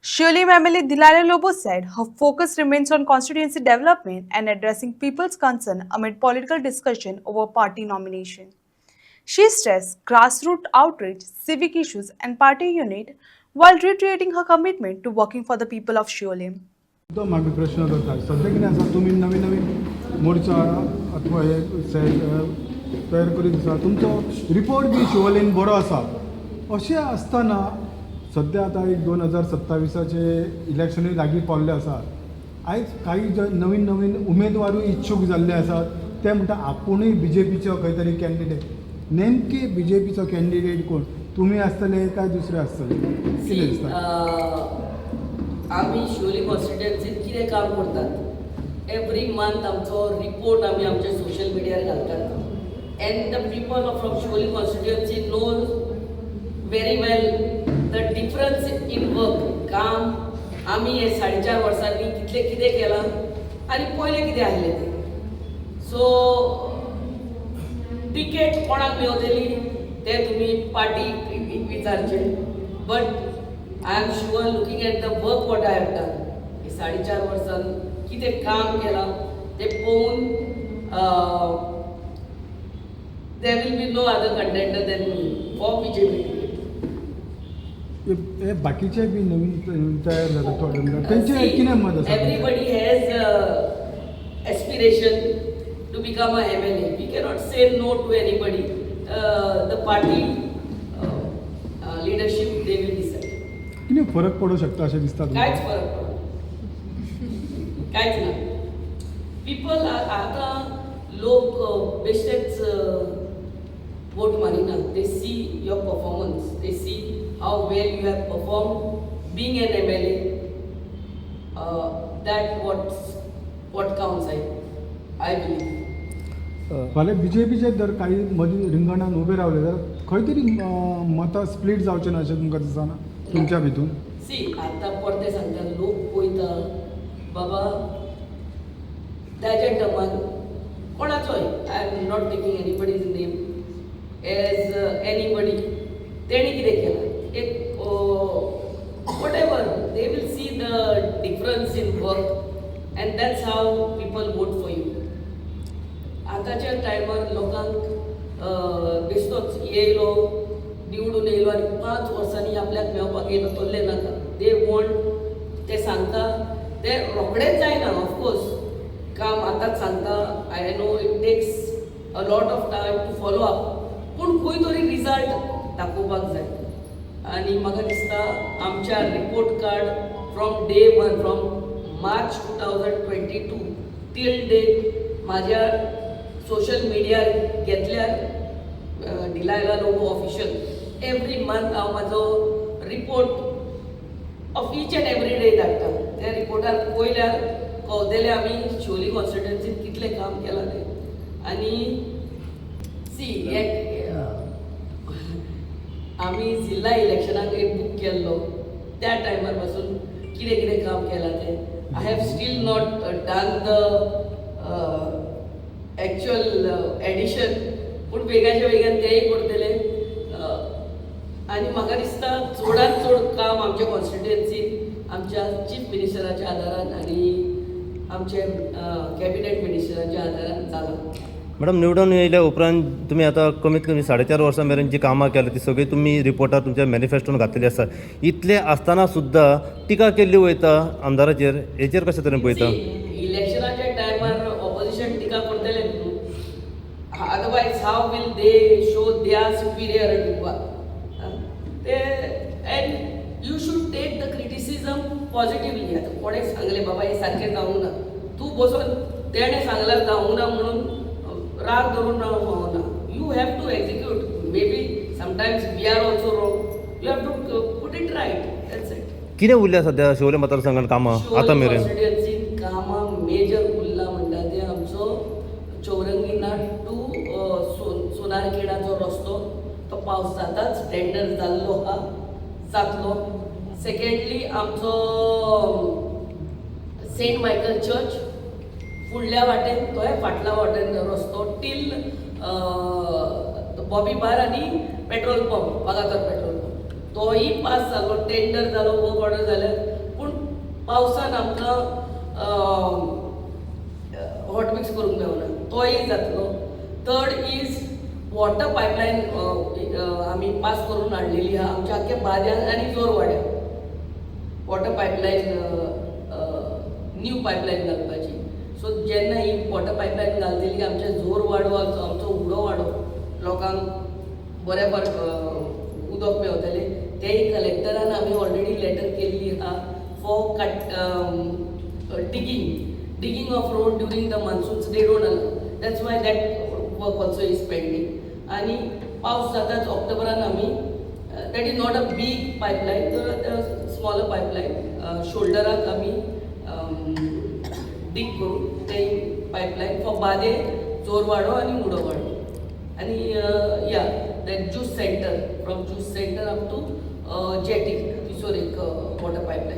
Shirley MLA Dilala Lobo said her focus remains on constituency development and addressing people's concern amid political discussion over party nomination. She stressed grassroots outreach, civic issues, and party unit while reiterating her commitment to working for the people of Shirley. तो मागे प्रश्न करता सध्या कितें आसा तुमी नवीन नवीन मोर्चा अथवा हे तयार करीत आसा तुमचो रिपोर्ट बी शिवोलेन बरो आसा अशें आसतना सध्या आतां एक 2027चे इलेक्शनूय लागीं पावल्ले आसा आयज काही जे नवीन नवीन उमेदवारूय इच्छूक जाल्ले आसात ते म्हणटा आपुणूय BJPचो खंय तरी कॅन्डिडेट नेमके BJPचो कॅन्डिडेट कोण तुमी आसतले काय दुसरे आसतले कितें दिसता आम्ही शिवोली कॉन्स्टिट्युएन्सीत कितें काम करतात एवरी मंथ आमचो रिपोर्ट आमी आमच्या सोशल मिडियार घालतात and the people from Siolim constituency knows very well the difference in work काम आमी हे 4.5 वर्सांनी कितले कितें केलां आनी पयलें कितें आसलें तें सो टिकेट कोणाक मेळटली ते तुमी पार्टी विचारचें but I am sure looking at the work what I have done. हे 4.5 वर्सान कितें काम केलां ते पळोवन there will be no other contender than me for BJP. हे बाकीचे बी नवीन तयार जाता थोडे त्यांचे कितें मत आसा Everybody has aspiration to become a MLA. We cannot say no to anybody. The party leadership they will decide. कितें फरक पडू शकता अशें दिसता कांयच फरक पडना कांयच ना पीपल आतां लोक बेश्टेच वोट मारिना they see your performance they see how well you have perform being an MLA that what counts I believe फाल्यां BJPचे जर काही मदीं रिंगणान उबे रावले जाल्यार खंय तरी मतां स्प्लीट जावचें ना अशें तुमकां दिसना तुमच्या भितून सी आतां परते सांगता लोक पळयता बाबा त्या जंटमान कोणाचोय I am not taking anybody's name as anybody तेणी कितें केलां एक whatever they will see the difference in work and that's how people vote for you आतांच्या टायमार लोकांक बेश्टोच येयलो निवडून येयलो आनी 5 वर्सांनी आपल्याक मेळपाक येयलो तोल्ले नाका दे वॉन्ट ते सांगता ते रोखडेच जायना ऑफकोर्स काम आतांच सांगता I know it takes a lot of time to follow up पूण खंय तरी रिजल्ट दाखोवपाक जाय आनी म्हाका दिसता आमच्या report card from day 1 from March 2022 till date म्हाज्या सोशल मिडियार घेतल्यार डिलायला लोगो ऑफिशियल एवरी मंथ हांव म्हाजो report of each and every day धाडटा त्या रिपोर्टार पयल्यार कळटलें आमी शिवोली कॉन्स्टिट्युएन्सीत कितलें काम केलां तें आनी सी एक आमी जिल्हा इलेक्शनाक एक बूक केल्लो त्या टायमार पासून कितें कितें काम केलां तें I have still not done the actual addition पूण बेगाच्या बेगान तेंय करतले आनी म्हाका दिसता चडांत चड काम आमच्या कॉन्स्टिट्युएन्सीन आमच्या चीफ मिनिस्टराच्या आदारान आनी आमचे कॅबिनेट मिनिस्टराच्या आदारान जालां मॅडम निवडून येयल्या उपरांत तुमी आतां कमीत कमी 4.5 वर्सां मेरेन जी कामां केल्या ती सगळी तुमी रिपोर्टार तुमच्या मॅनिफेस्टोन घातलेली आसा इतले आसतना सुद्दां टिका केल्ली वयता आमदाराचेर हेचेर कशें तरेन पळयता इलेक्शनाच्या टायमार ऑपोजिशन टिका करतले otherwise how will they show their superiority ते and you should take the criticism positively आता कोणें सांगले बाबा हे सारकें जावंक ना तूं बसून तेणें सांगल्यार जावंक ना म्हणून राग धरून रावंक फावना you have to execute maybe sometimes we are also wrong you have to put it right that's it कितें उरल्या सध्या शिवोले मतदारसंघात कामां आतां मेरेन कॉन्स्टिट्युएन्सीन कामां मेजर उरला म्हणटा ते आमचो चौरंगी नाट टू सोनारखेडाचो रस्तो तो पावसांतच टेंडर जाल्लो हा जातलो सेकंडली आमचो सेंट मायकल चर्च फुडल्या वाटेन तोय फाटल्या वाटेन रस्तो टील बॉबी बार आनी पेट्रोल पंप वागातर पेट्रोल पंप तोही पास जालो टेंडर जालो वर्क ऑर्डर जाल्यार पावसान आमकां हॉट मिक्स करूंक मेळना तोय जातलो. थर्ड इज वॉटर पायपलायन आमी पास करून हाडलेली आहा आमच्या आख्या बाद्यान आनी जोरवाड्या वॉटर पायपलायन न्यू पायपलायन घालपाची. सो जेन्ना ही वॉटर पायपलायन घालतली आमच्या जोरवाडो आमचो उडो वाडो लोकांक बऱ्या उदक मेळटलें. तेय कलेक्टरान आमी ऑलरेडी लेटर केल्ली आहा for digging of road during the monsoons. They don't allow. That's why that work also is pending. आणि पावस जाताच ऑक्टोबरान आमी that is not a big pipeline, the smaller pipeline शोल्डराक आमी dig करून ते pipeline for बादे जोरवाडो आणि उडोवाडो. आणि या that juice center from juice center up to jetty, तिसोर एक वॉटर पायपलायन